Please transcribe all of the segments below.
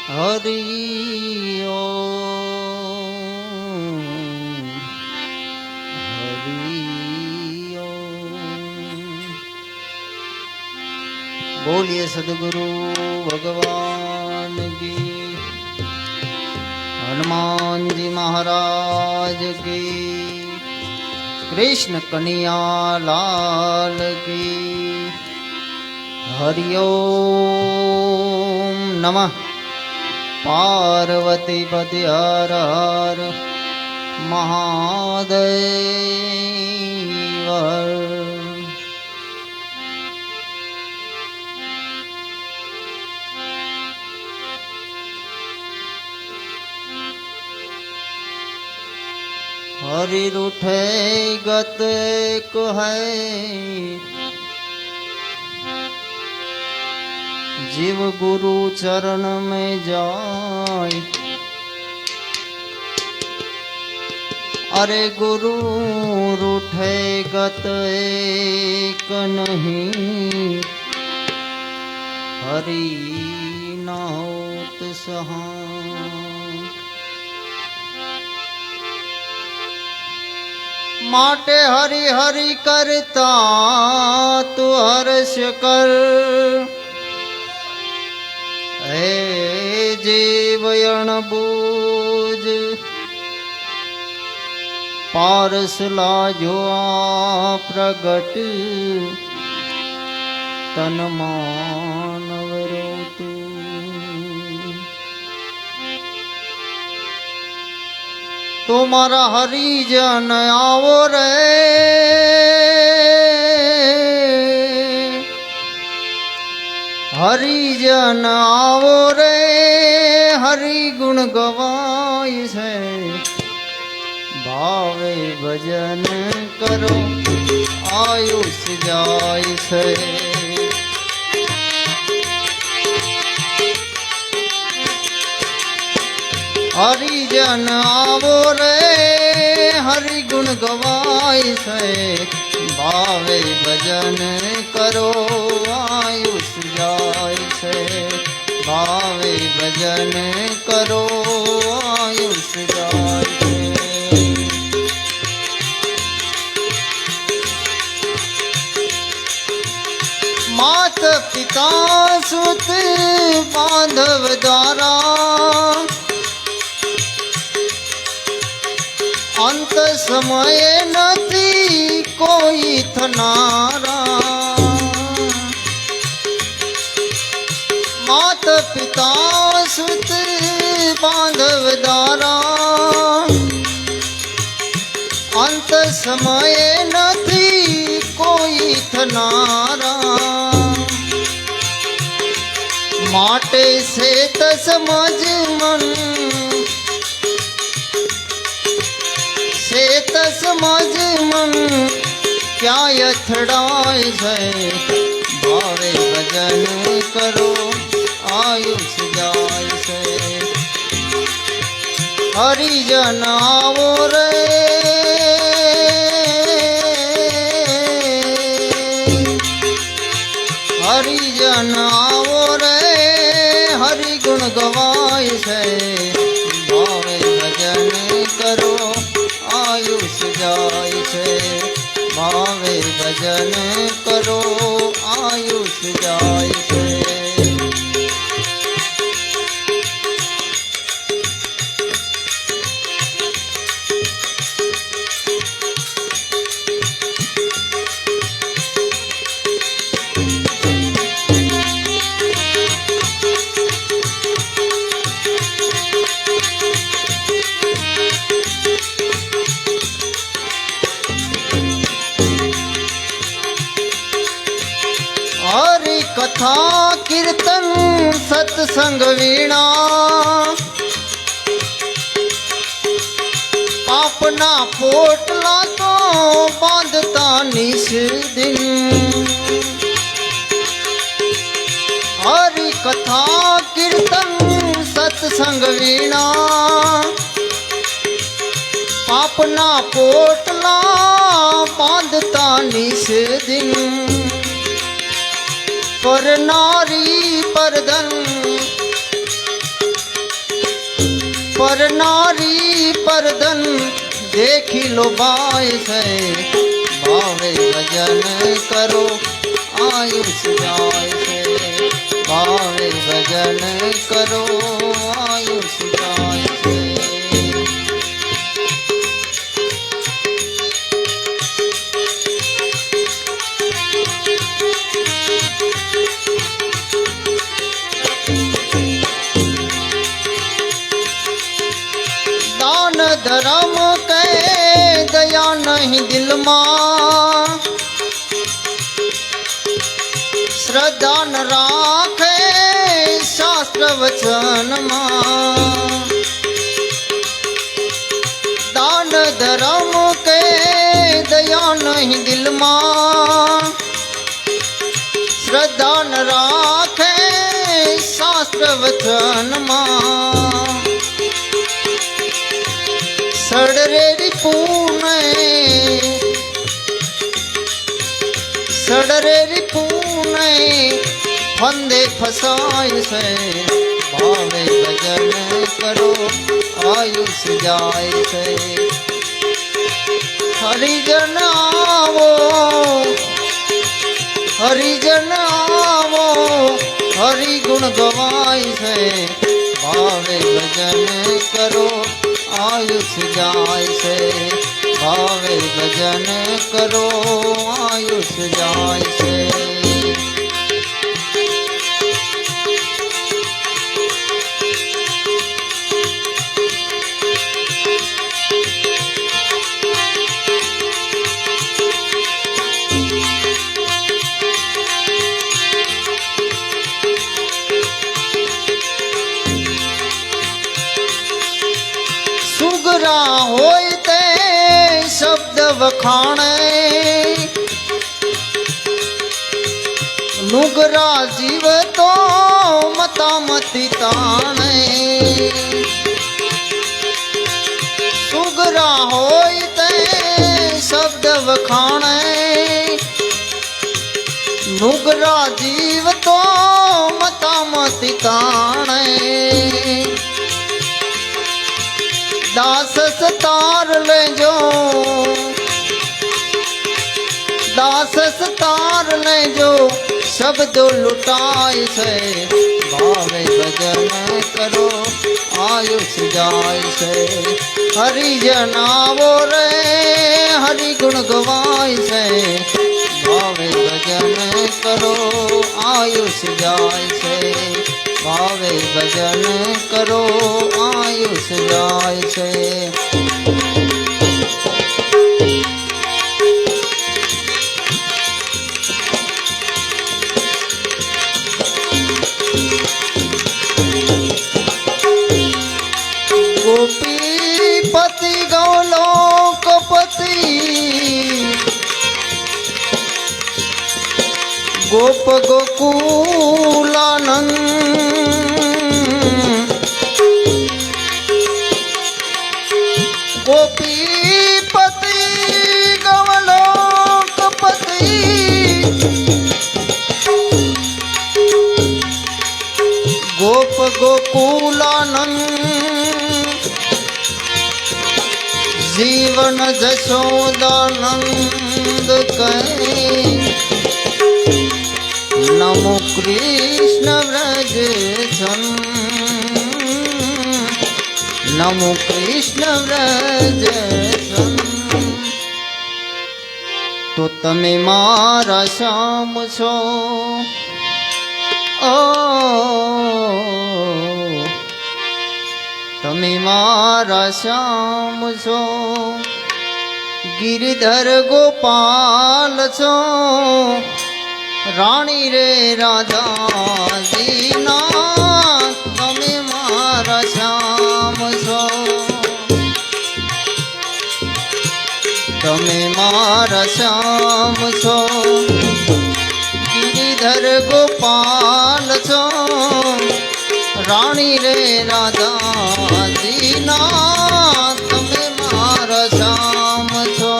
હરિ बोलिए सदगुरु भगवान की, हनुमान जी महाराज की, कृष्ण कन्हैया लाल की। हरिओम नमः पार्वती पति हर हर महादेव। हरि रूठे गत को है, जीव गुरु चरण में जाए। अरे गुरु रूठे गत एक नहीं, हरि ना होत सहाय। माटे हरि हरि करता तू हर्ष कर, हे जीवयण बूझ पारस लाजो प्रगट तन मानव रोतु। तुम्हारा हरिजन आओ रे, हरिजन आओ रे, हरि गुण गवाई से भावे भजन करो आयुष जाय से। हरिजन आवो रे, हरि गुण गवाई से भावे भजन करो आयुष जाय से। भावे भजन करो आयुष जाय से। मात पिता सुत बांधव द्वारा, अंत समय नथी कोई थनारा। मात पिता सुत बांधव दारा, अंत समय नथी कोई थनारा। माटे से त समझ मन, से त समझ मन क्या यथड़ाय है। भावे भजन करो आयुष जाय से। हरिजन आवो रे, हरिजन आवो रे, हरि गुण गवाय से भावे भजन करो आयुष जाय से। भावे भजन करो आयुष जाय से। कथा कीर्तन सत्संग वीणा, अपना पोटला तो बांधता निश दिन। हरि कथा कीर्तन सत्संग वीणा, अपना पोटला बांधता निश दिन। पर नारी पर धन पर नारी पर धन देखी लो बाय से भावे भजन करो आयुष जाय से भावे भजन करो आयुष जाय से। दान धर्म के दया नहीं दिल मां श्रद्धा न राखे शास्त्र वचन मां। दान धर्म के दया नहीं दिल मां श्रद्धा न राखे शास्त्र वचन मां। सड़रेरी पूने सड़रेरी पूने फंदे फसाय से भावे भजन करो आयुष जाय से। हरिजन आवो हरिजन आवो हरि गुण गवाय से भावे भजन करो आयुष जाय से भावे भजन करो आयुष जाय से। सुगरा होय ते शब्द वखाणे नुगरा जीव तो मता मति ताणे। सुगरा होय ते शब्द वखाणे नुगरा जीव तो मता मति ताणे। दास सतार ले जो दास सतार ले जो शब्द लुटाय से भावे भजन करो आयुष जाय से। हरिजन आवो रे हरि गुण गवाय से भावे भजन करो आयुष जाय से भावे भजन करो आयुष जाय से। गोपीपति गौलोकपति गोप गोकुलानंद गोपीपति गवलोकपति गोप गोकुलानंद जीवन जशोदानंद कहे नमो कृष्ण व्रज छन नमो कृष्ण व्रज छन। तो तमे मारा श्याम छो ओ तमे मारा श्याम छो गिरधर गोपाल छो रानी रे राधा दीना तमे मारा श्याम छो तमे मारा श्याम छो गिरधर गोपाल छो रानी रे राधा दीना तमे मारा श्याम छो।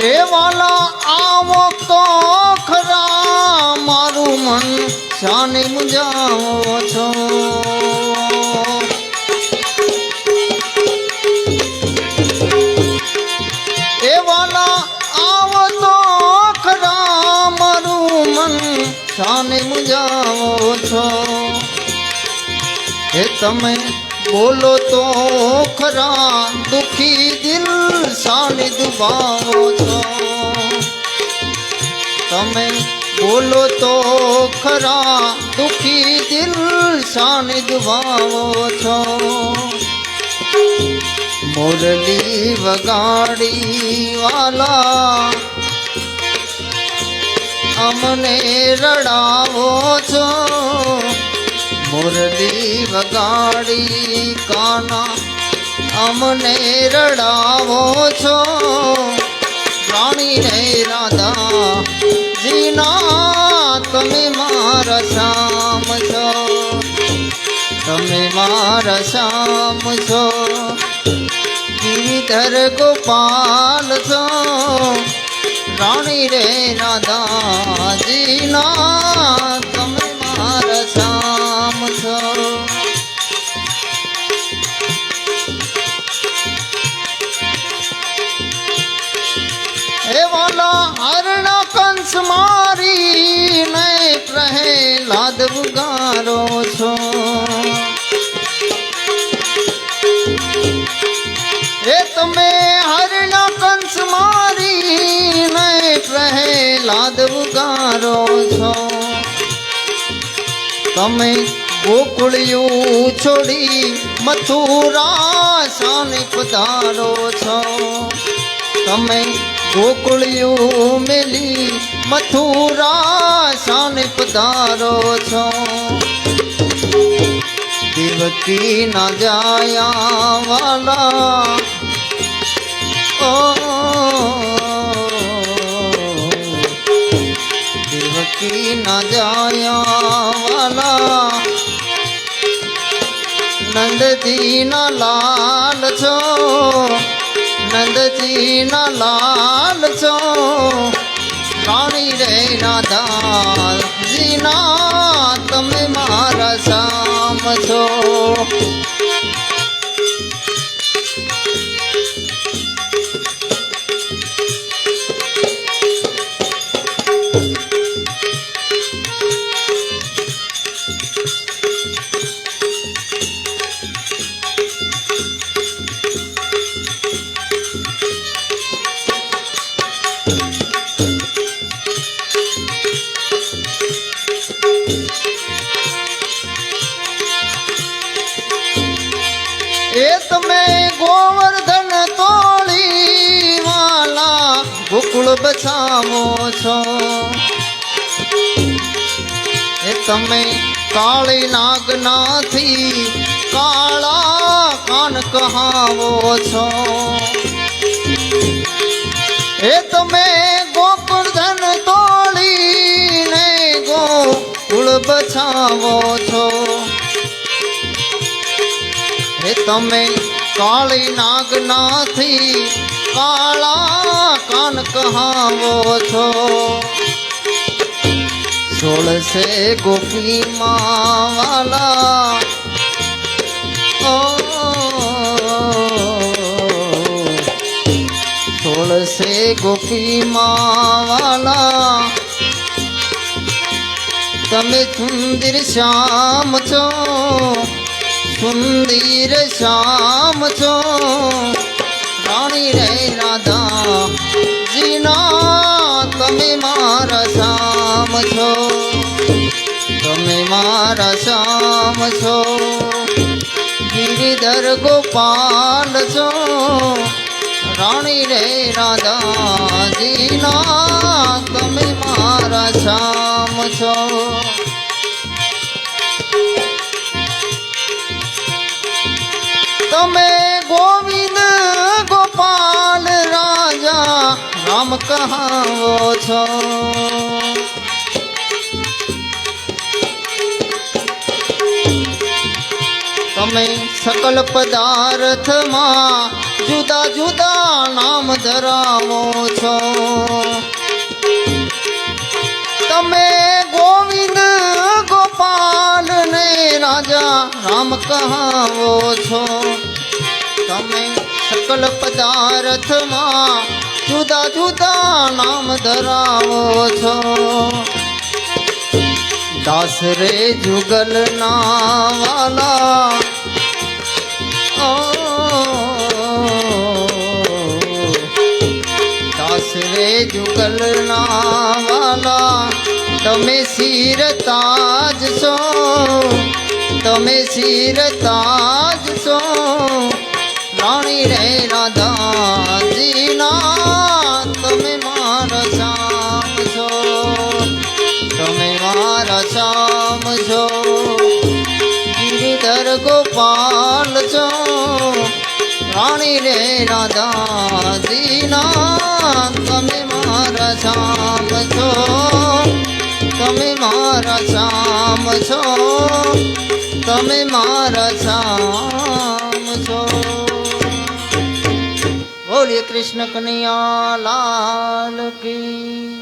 એ વાલા આવો તો ખરા મારું મન શાને મુંજાવો છો એ વાલા આવો તો ખરા મારું મન શાને મુંજાવો છો એ તમે બોલો તો ખરા દુખી દિલ શાને દુભાવો છો તમે બોલો તો ખરા દુખી દિલ શાને દુભાવો છો મુરલી વગાડી વાલા અમને રડાવો છો મુરલી વગાડી કાના અમને રડાવો છો રાણી રે રાધા જીના તમે મારા શામ છો તમે મારા શામ છો ગિરિધર ગોપાલ છો રાણી રે રાધા જીના તમે મારા શામ છો એ વાલા હરણ કંસ મારી ને પ્રહલાદ ઉગારો છો એ તમે હરણ કંસ મારી ને પ્રહલાદ ઉગારો છો તમે ગોકુળિયું છોડી મથુરા શાને પધારો છો તમે ગોકુળિયું મેલી મથુરા શાને પધારો છો દેવકી ના જાયા વાલા ઓ દેવકી ના જાયા વાલા નંદજી ના લાલ છો નંદજી ના લાલ છો રાણી રે રાધા જીના તમે મારા શામ છો એ તમે ગોવર્ધન તોળી વાલા ગોકુળ બચાવો છો એ તમે કાળી નાગનાથી કાળા કાન કહાવો છો એ તમે ગોવર્ધન તોળી ને ગોકુળ બચાવો છો હે તમે કાળી નાગનાથી કાળા કાન કહાવો છો 16 ગોપી માવાલા ઓ 16 ગોપી માવાલા તમે સુંદર શ્યામ છો સુંદર શ્યામ છો રાણી રે રાધા જીના તમે મારા શ્યામ છો તમે મારા શ્યામ છો ગિરિધર ગોપાલ છો રાણી રે રાધા જીના તમે મારા શ્યામ છો તમે ગોવિંદ ગોપાલ રાજા રામ કહાવો છો તમે સકલ પદાર્થમાં જુદા જુદા નામ ધરાવો છો રામ કહાવો છો. તમે સકલ પદાર્થમાં જુદા જુદા નામ ધરાવો છો. દાસ રે જુગલ ના વાલા, ઓ દાસ રે જુગલ ના વાલા, તમે શિર તાજ છો, તમે શિર તાજ છો. રાણી રે રાધાજીના તમે મારા શ્યામ છો, તમે મારા શ્યામ છો. ગિરિધર ગોપાલ છો, રાણી રે રાધાજીના તમે મારા શ્યામ છો, તમે મારા શ્યામ છો, તમે મારા શ્યામ છો. બોલીએ કૃષ્ણ કનૈયા લાલ કી.